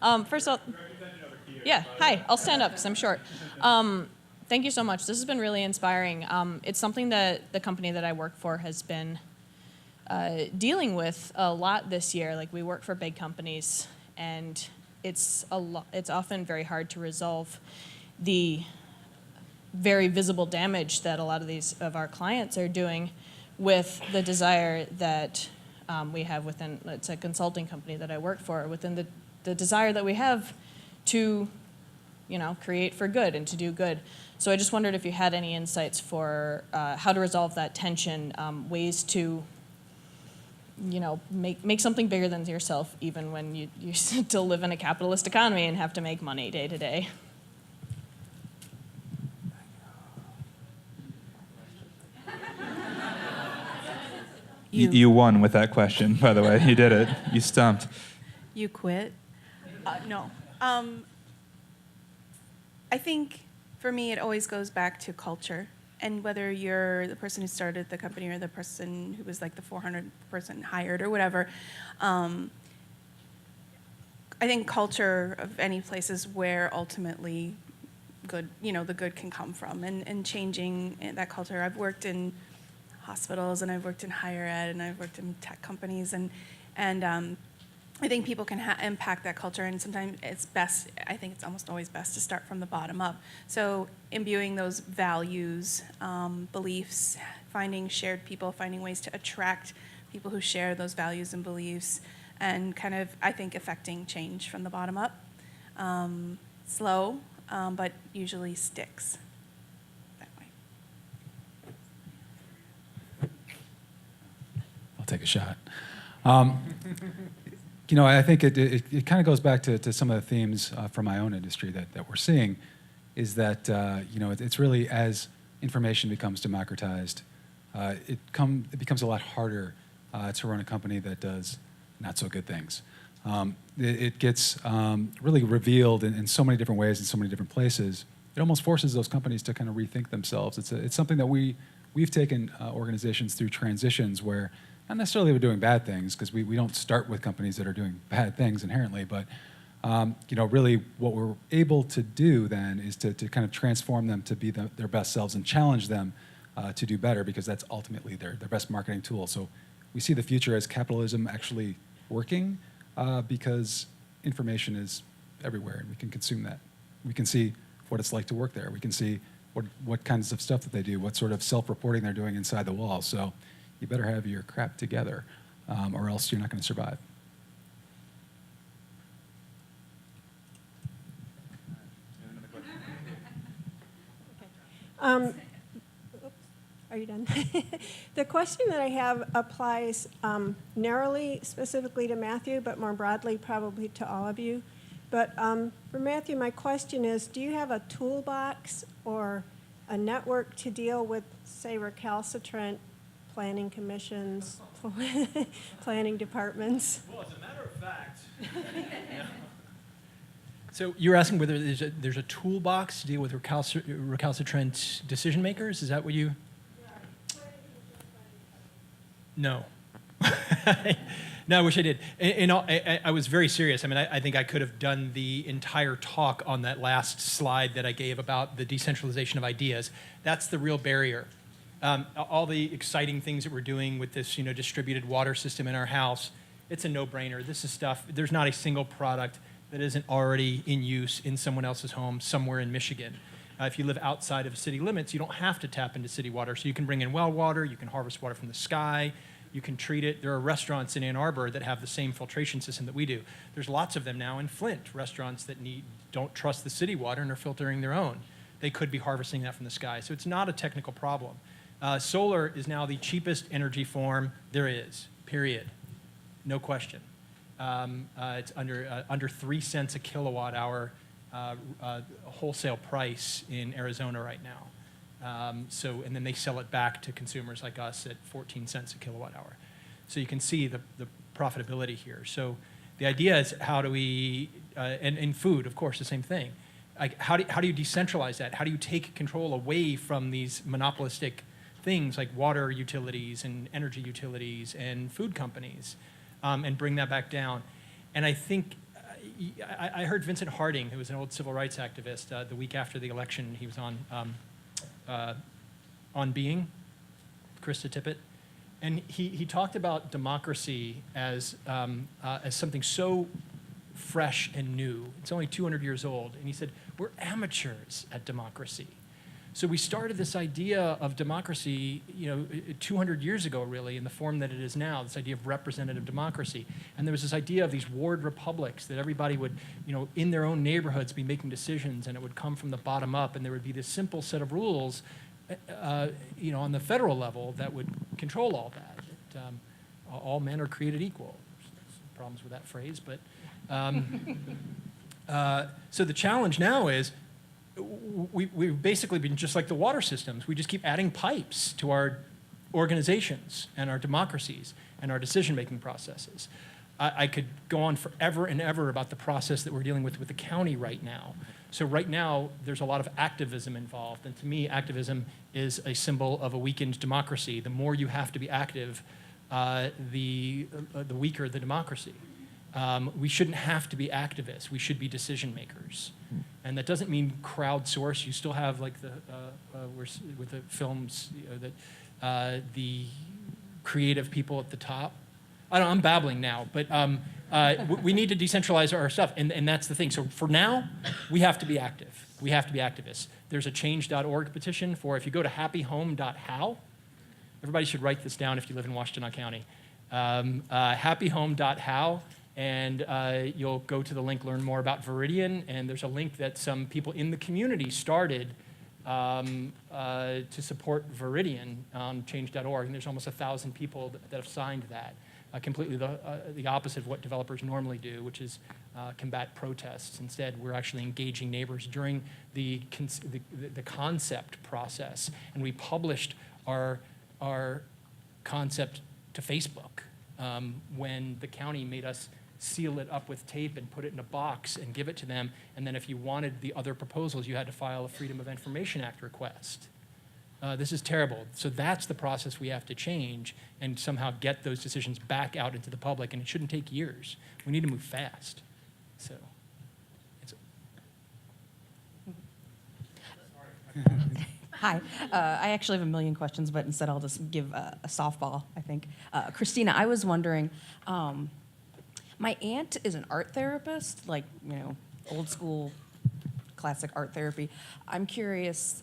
First of all, yeah, hi, I'll stand up because I'm short. Thank you so much. This has been really inspiring. It's something that the company that I work for has been dealing with a lot this year. Like, we work for big companies, and it's often very hard to resolve the very visible damage that a lot of our clients are doing with the desire that we have within, it's a consulting company that I work for, within the desire that we have to, create for good and to do good. So I just wondered if you had any insights for how to resolve that tension, ways to, make something bigger than yourself, even when you still live in a capitalist economy and have to make money day to day. You won with that question, by the way. You did it. You stumped. You quit? No. I think for me it always goes back to culture, and whether you're the person who started the company or the person who was like the 400 person hired or whatever. I think culture of any place is where ultimately good, the good can come from, and changing that culture. I've worked in hospitals, and I've worked in higher ed, and I've worked in tech companies, and I think people can impact that culture, and sometimes it's best, I think it's almost always best to start from the bottom up. So imbuing those values, beliefs, finding shared people, finding ways to attract people who share those values and beliefs, and kind of, I think, affecting change from the bottom up. Slow, but usually sticks. Take a shot. I think it kind of goes back to some of the themes from my own industry that we're seeing, is that it's really, as information becomes democratized, it becomes a lot harder to run a company that does not so good things. It gets really revealed in so many different ways in so many different places. It almost forces those companies to kind of rethink themselves. It's something that we've taken organizations through transitions where, not necessarily we're doing bad things, because we don't start with companies that are doing bad things inherently, but really what we're able to do then is to kind of transform them to be their best selves and challenge them to do better, because that's ultimately their best marketing tool. So we see the future as capitalism actually working, because information is everywhere and we can consume that. We can see what it's like to work there. We can see what kinds of stuff that they do, what sort of self-reporting they're doing inside the walls. So you better have your crap together, or else you're not going to survive. Are you done? The question that I have applies narrowly, specifically to Matthew, but more broadly probably to all of you. But for Matthew, my question is, do you have a toolbox or a network to deal with, say, recalcitrant planning commissions, planning departments? Well, as a matter of fact. So you're asking whether there's a toolbox to deal with recalcitrant decision makers? Is that what you? No. No, I wish I did. I was very serious. I mean, I think I could have done the entire talk on that last slide that I gave about the decentralization of ideas. That's the real barrier. All the exciting things that we're doing with this, distributed water system in our house, it's a no-brainer. This is stuff, there's not a single product that isn't already in use in someone else's home somewhere in Michigan. If you live outside of city limits, you don't have to tap into city water. So you can bring in well water, you can harvest water from the sky, you can treat it. There are restaurants in Ann Arbor that have the same filtration system that we do. There's lots of them now in Flint, restaurants that don't trust the city water and are filtering their own. They could be harvesting that from the sky. So it's not a technical problem. Solar is now the cheapest energy form there is, period. No question. It's under 3 cents a kilowatt hour wholesale price in Arizona right now. And then they sell it back to consumers like us at 14 cents a kilowatt hour. So you can see the profitability here. So the idea is, how do we, and in food, of course, the same thing. How do you decentralize that? How do you take control away from these monopolistic things like water utilities and energy utilities and food companies, and bring that back down? And I think, I heard Vincent Harding, who was an old civil rights activist, the week after the election, he was on Being, Krista Tippett, and he talked about democracy as something so fresh and new. It's only 200 years old, and he said, we're amateurs at democracy. So we started this idea of democracy, 200 years ago, really, in the form that it is now, this idea of representative democracy. And there was this idea of these ward republics that everybody would, in their own neighborhoods be making decisions, and it would come from the bottom up, and there would be this simple set of rules, on the federal level that would control all that. All men are created equal. There's some problems with that phrase, but so the challenge now is, we've basically been just like the water systems. We just keep adding pipes to our organizations and our democracies and our decision-making processes. I could go on forever and ever about the process that we're dealing with the county right now. So right now, there's a lot of activism involved. And to me, activism is a symbol of a weakened democracy. The more you have to be active, the weaker the democracy. We shouldn't have to be activists. We should be decision makers. And that doesn't mean crowdsource. You still have, like with the films, the creative people at the top. I'm babbling now, but we need to decentralize our stuff, and that's the thing. So for now, we have to be active. We have to be activists. There's a change.org petition for, if you go to happyhome.how, everybody should write this down if you live in Washtenaw County, happyhome.how, and you'll go to the link, learn more about Viridian, and there's a link that some people in the community started to support Viridian on change.org, and there's almost 1,000 people that have signed that. Completely the opposite of what developers normally do, which is combat protests. Instead, we're actually engaging neighbors during the concept process, and we published our concept to Facebook when the county made us seal it up with tape and put it in a box and give it to them, and then if you wanted the other proposals, you had to file a Freedom of Information Act request. This is terrible. So that's the process we have to change and somehow get those decisions back out into the public, and it shouldn't take years. We need to move fast. So, Hi. I actually have a million questions, but instead I'll just give a softball, I think. Christina, I was wondering, my aunt is an art therapist, like, old school classic art therapy. I'm curious,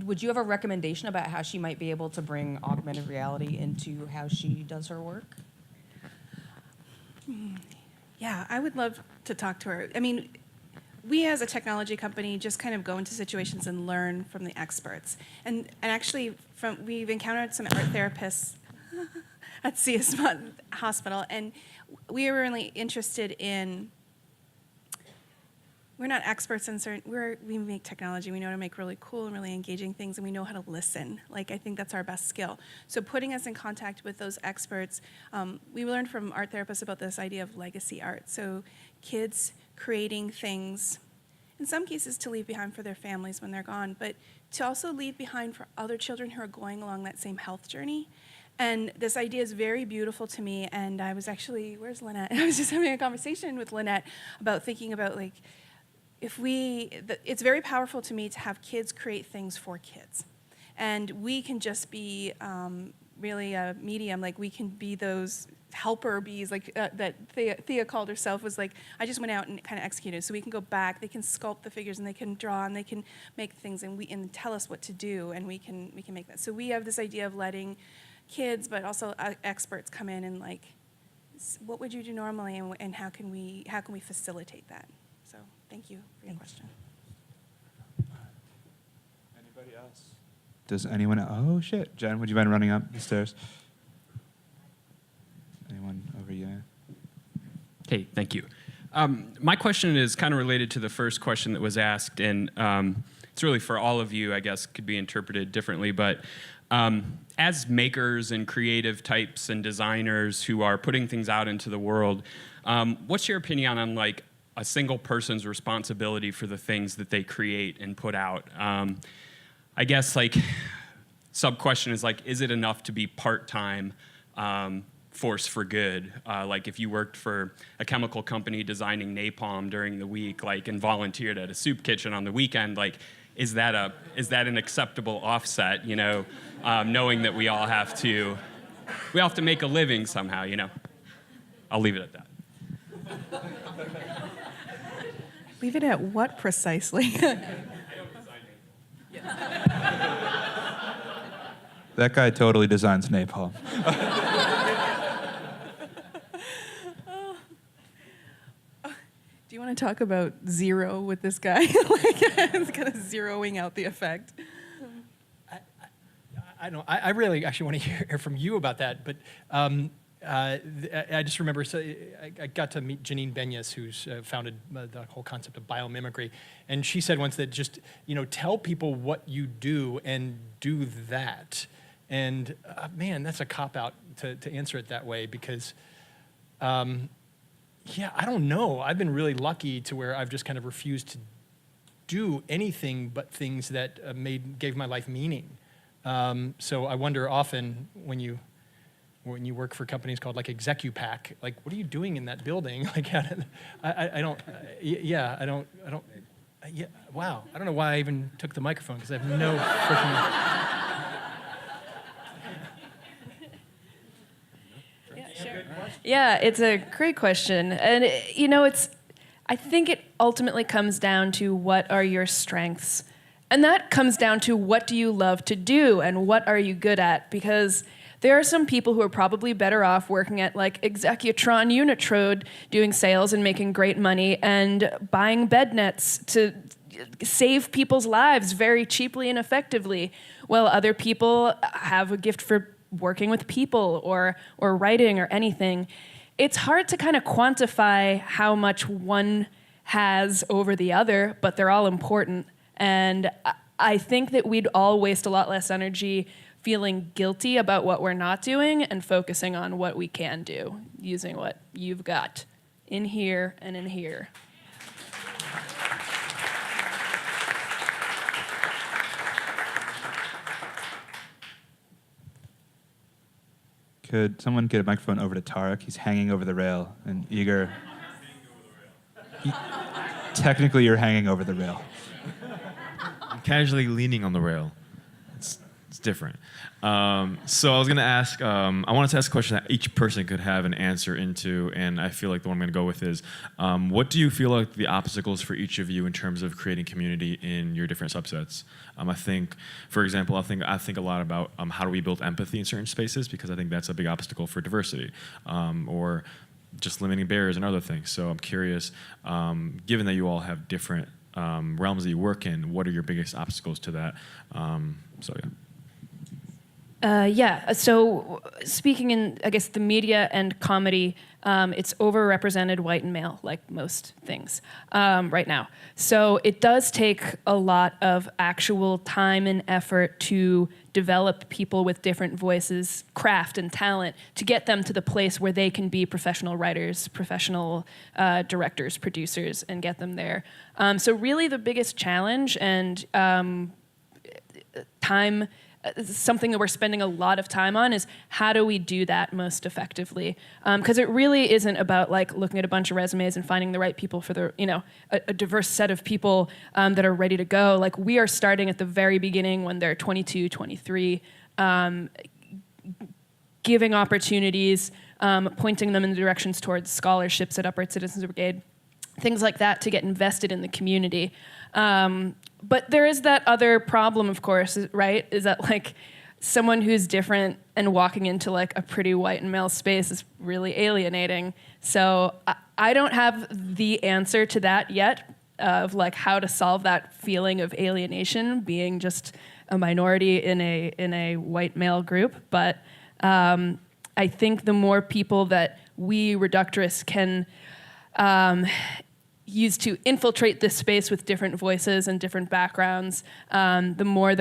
would you have a recommendation about how she might be able to bring augmented reality into how she does her work? Yeah, I would love to talk to her. I mean, we as a technology company just kind of go into situations and learn from the experts. And actually, we've encountered some art therapists at CS Hospital, and we were really interested in, we're not experts in certain, we make technology, we know how to make really cool and really engaging things, and we know how to listen. Like, I think that's our best skill. So putting us in contact with those experts, we learned from art therapists about this idea of legacy art. So kids creating things, in some cases to leave behind for their families when they're gone, but to also leave behind for other children who are going along that same health journey. And this idea is very beautiful to me, and I was actually, where's Lynette? I was just having a conversation with Lynette about thinking about, like, it's very powerful to me to have kids create things for kids. And we can just be really a medium, like we can be those helper bees, like that Thea called herself, was like, I just went out and kind of executed. So we can go back, they can sculpt the figures, and they can draw, and they can make things, and tell us what to do, and we can make that. So we have this idea of letting kids, but also experts come in and, like, what would you do normally, and how can we facilitate that? So thank you for your question. Anybody else? Does anyone? Oh shit, Jen, would you mind running up the stairs? Anyone over here? Hey, thank you. My question is kind of related to the first question that was asked, and it's really for all of you, I guess, could be interpreted differently, but as makers and creative types and designers who are putting things out into the world, what's your opinion on, like, a single person's responsibility for the things that they create and put out? I guess, like, sub-question is, like, is it enough to be part-time force for good. Like if you worked for a chemical company designing napalm during the week, like, and volunteered at a soup kitchen on the weekend, like, is that an acceptable offset? You know, knowing that we all have to make a living somehow. You know, I'll leave it at that. Leave it at what precisely? That guy totally designs napalm. Do you want to talk about zero with this guy? Like, it's kind of zeroing out the effect. I really actually want to hear from you about that, but I just remember, so I got to meet Janine Benyus, who's founded the whole concept of biomimicry, and she said once that just, tell people what you do and do that. And man, that's a cop-out to answer it that way, because yeah, I don't know. I've been really lucky to where I've just kind of refused to do anything but things that gave my life meaning. So I wonder often when you work for companies called like ExecuPack, like, what are you doing in that building? Like, wow. I don't know why I even took the microphone, because I have no freaking. Yeah, it's a great question. And, I think it ultimately comes down to what are your strengths. And that comes down to what do you love to do and what are you good at? Because there are some people who are probably better off working at like Executron Unitrode, doing sales and making great money and buying bed nets to save people's lives very cheaply and effectively, while other people have a gift for working with people or writing or anything. It's hard to kind of quantify how much one has over the other, but they're all important. And I think that we'd all waste a lot less energy feeling guilty about what we're not doing and focusing on what we can do, using what you've got in here and in here. Could someone get a microphone over to Tarek? He's hanging over the rail and eager. Technically, you're hanging over the rail. I'm casually leaning on the rail. It's different. So I was going to ask, I wanted to ask a question that each person could have an answer into, and I feel like the one I'm going to go with is, what do you feel like the obstacles for each of you in terms of creating community in your different subsets? I think, for example, I think a lot about how do we build empathy in certain spaces, because I think that's a big obstacle for diversity, or just limiting barriers and other things. So I'm curious, given that you all have different realms that you work in, what are your biggest obstacles to that? So yeah. So speaking in, I guess, the media and comedy, it's overrepresented white and male, like most things right now. So it does take a lot of actual time and effort to develop people with different voices, craft, and talent to get them to the place where they can be professional writers, professional directors, producers, and get them there. So really the biggest challenge and time, something that we're spending a lot of time on is how do we do that most effectively? Because it really isn't about like looking at a bunch of resumes and finding the right people for the, a diverse set of people that are ready to go. Like we are starting at the very beginning when they're 22, 23, giving opportunities, pointing them in the directions towards scholarships at Upright Citizens Brigade, things like that to get invested in the community. But there is that other problem, of course, right? Is that like someone who's different and walking into like a pretty white and male space is really alienating. So I don't have the answer to that yet of like how to solve that feeling of alienation being just a minority in a white male group. But I think the more people that we reductorists can use to infiltrate this space with different voices and different backgrounds, the more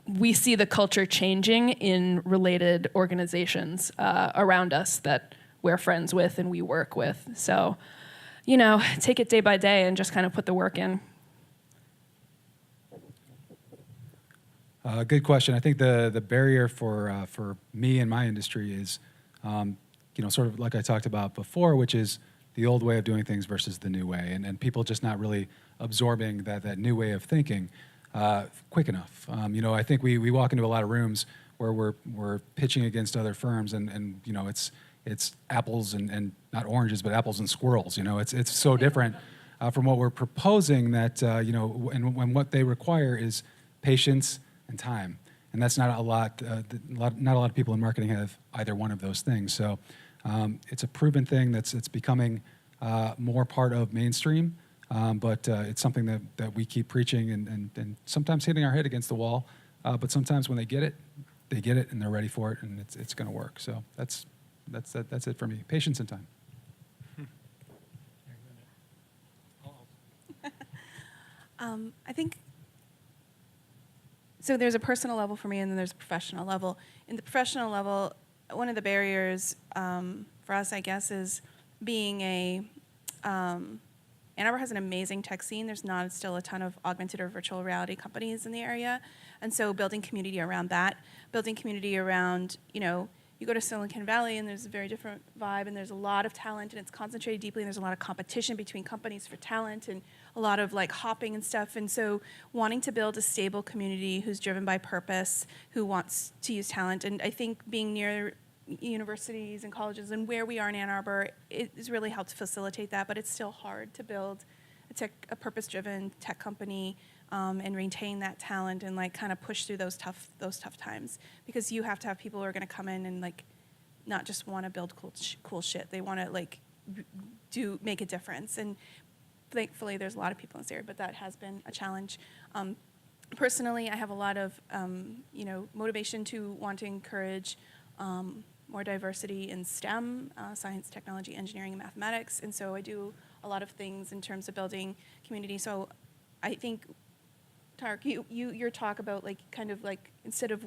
we see the culture changing in related organizations around us that we're friends with and we work with. So, take it day by day and just kind of put the work in. Good question. I think the barrier for me and my industry is sort of like I talked about before, which is the old way of doing things versus the new way, and people just not really absorbing that new way of thinking quick enough. I think we walk into a lot of rooms where we're pitching against other firms, and it's apples and not oranges, but apples and squirrels. It's so different from what we're proposing that and what they require is patience and time, and that's not a lot. Not a lot of people in marketing have either one of those things. So it's a proven thing that's becoming more part of mainstream, but it's something that we keep preaching and sometimes hitting our head against the wall. But sometimes when they get it, and they're ready for it, and it's going to work. So that's it for me. Patience and time. I think, so there's a personal level for me, and then there's a professional level. In the professional level, one of the barriers for us, I guess, is being Ann Arbor has an amazing tech scene. There's not still a ton of augmented or virtual reality companies in the area. And so building community around that, building community around, you go to Silicon Valley and there's a very different vibe, and there's a lot of talent, and it's concentrated deeply, and there's a lot of competition between companies for talent, and a lot of hopping and stuff. And so wanting to build a stable community who's driven by purpose, who wants to use talent, and I think being near universities and colleges and where we are in Ann Arbor, it has really helped facilitate that, but it's still hard to build a purpose-driven tech company and retain that talent and kind of push through those tough times, because you have to have people who are going to come in and not just want to build cool shit. They want to make a difference. And thankfully, there's a lot of people in this area, but that has been a challenge. Personally, I have a lot of motivation to want to encourage more diversity in STEM, science, technology, engineering, and mathematics. And so I do a lot of things in terms of building community. So I think, Tarek, your talk about instead of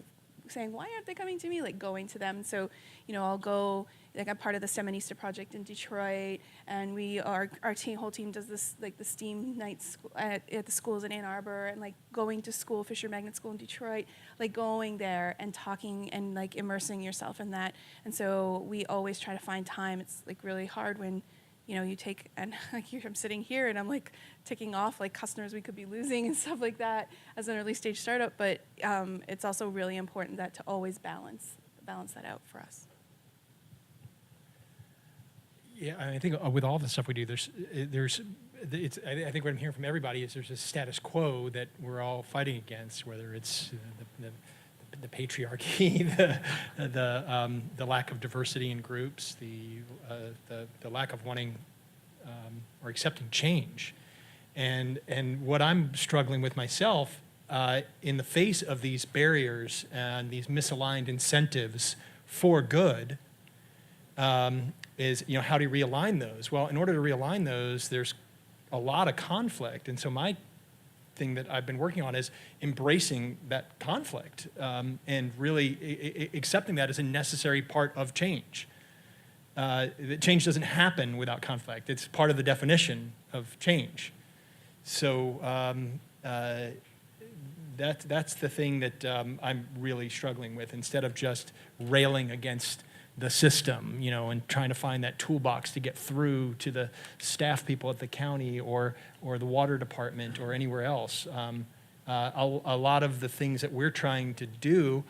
saying, why aren't they coming to me, going to them. So, I'll go, I'm part of the STEMinista project in Detroit, and our whole team does this, the STEAM nights at the schools in Ann Arbor, and going to school, Fisher Magnet School in Detroit, going there and talking and immersing yourself in that. And so we always try to find time. It's really hard when, you take, and I'm sitting here and I'm ticking off customers we could be losing and stuff like that as an early stage startup. But it's also really important to always balance that out for us. Yeah, I think with all the stuff we do, I think what I'm hearing from everybody is there's a status quo that we're all fighting against, whether it's the patriarchy, the lack of diversity in groups, the lack of wanting or accepting change, and what I'm struggling with myself in the face of these barriers and these misaligned incentives for good. Is how do you realign those? Well, in order to realign those, there's a lot of conflict, and so my thing that I've been working on is embracing that conflict and really accepting that as a necessary part of change. That change doesn't happen without conflict. It's part of the definition of change. So that's the thing that I'm really struggling with. Instead of just railing against the system, and trying to find that toolbox to get through to the staff people at the county or the water department or anywhere else. A lot of the things that we're trying to do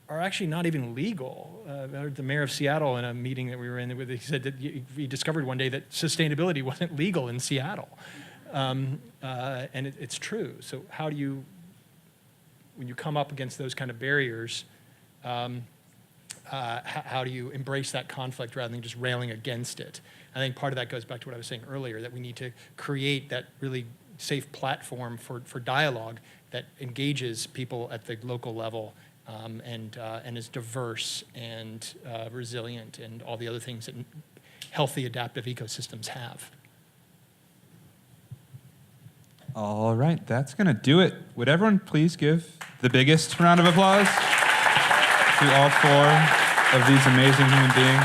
are actually not even legal. The mayor of Seattle, in a meeting that we were in, he said that he discovered one day that sustainability wasn't legal in Seattle. And it's true. So how do you, when you come up against those kind of barriers, how do you embrace that conflict rather than just railing against it? I think part of that goes back to what I was saying earlier, that we need to create that really safe platform for dialogue that engages people at the local level and is diverse and resilient and all the other things that healthy adaptive ecosystems have. All right, that's going to do it. Would everyone please give the biggest round of applause to all four of these amazing human beings?